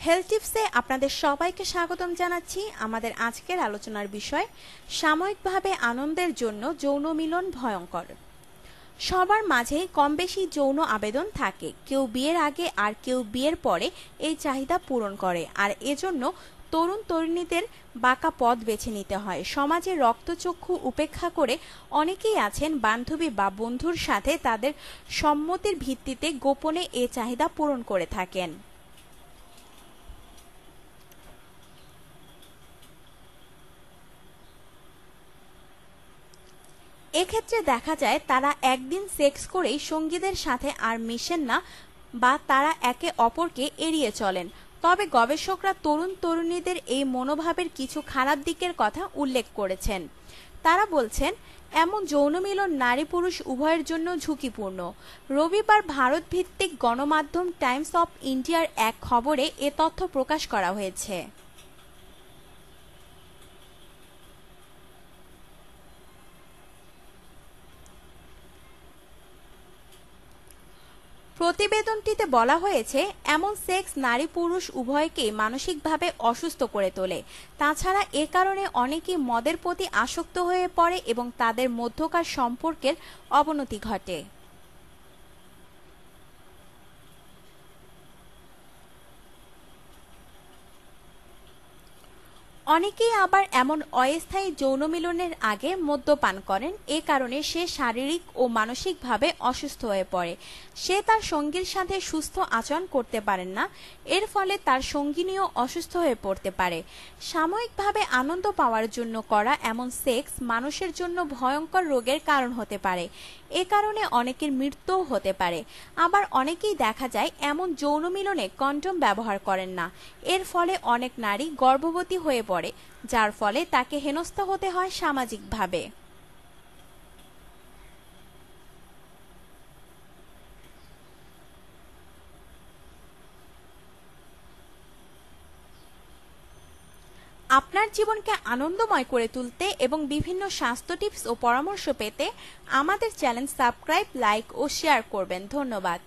Health টিপসে আপনাদের সবাইকে স্বাগতম জানাচ্ছি। আমাদের আজকের আলোচনার বিষয় সাময়িকভাবে আনন্দের জন্য যৌন মিলন ভয়ঙ্কর। সবার মাঝেই কমবেশি যৌন আবেদন থাকে, কেউ বিয়ের আগে আর কেউ বিয়ের পরে এই চাহিদা পূরণ করে, আর এজন্য তরুণ তরুণীদের বাঁকা পথ বেছে নিতে হয়। সমাজে রক্তচক্ষু উপেক্ষা করে অনেকেই আছেন বান্ধবী বা বন্ধুর সাথে তাদের সম্মতির ভিত্তিতে গোপনে এ চাহিদা পূরণ করে থাকেন। এক্ষেত্রে দেখা যায় তারা একদিন সেক্স করেই সঙ্গীদের সাথে আর মিশেন না বা তারা একে অপরকে এড়িয়ে চলেন। তবে গবেষকরা তরুণ তরুণীদের এই মনোভাবের কিছু খারাপ দিকের কথা উল্লেখ করেছেন। তারা বলছেন, এমন যৌন মিলন নারী পুরুষ উভয়ের জন্য ঝুঁকিপূর্ণ। রবিবার ভারত ভিত্তিক গণমাধ্যম টাইমস অফ ইন্ডিয়ার এক খবরে এ তথ্য প্রকাশ করা হয়েছে। প্রতিবেদনটিতে বলা হয়েছে, এমন সেক্স নারী পুরুষ উভয়কেই মানসিকভাবে অসুস্থ করে তোলে। তাছাড়া এ কারণে অনেকেই মদের প্রতি আসক্ত হয়ে পড়ে এবং তাদের মধ্যকার সম্পর্কের অবনতি ঘটে। অনেকেই আবার এমন অস্থায়ী যৌন মিলনের আগে মদ্যপান করেন। এ কারণে সে শারীরিক ও মানসিকভাবে অসুস্থ হয়ে পড়ে। সে তার সঙ্গীর সাথে সুস্থ আচরণ করতে পারেন না। এর ফলে তার সঙ্গিনীও অসুস্থ হয়ে পড়তে পারে। সাময়িকভাবে আনন্দ পাওয়ার জন্য করা এমন সেক্স মানুষের জন্য ভয়ঙ্কর রোগের কারণ হতে পারে। এ কারণে অনেকের মৃত্যুও হতে পারে। আবার অনেকেই দেখা যায় এমন যৌন মিলনে কন্ডম ব্যবহার করেন না। এর ফলে অনেক নারী গর্ভবতী হয়ে পড়ে, যার ফলে তাকে হেনস্থা হতে হয় সামাজিকভাবে। আপনার জীবনকে আনন্দময় করে তুলতে এবং বিভিন্ন স্বাস্থ্য টিপস ও পরামর্শ পেতে আমাদের চ্যানেল সাবস্ক্রাইব, লাইক ও শেয়ার করবেন। ধন্যবাদ।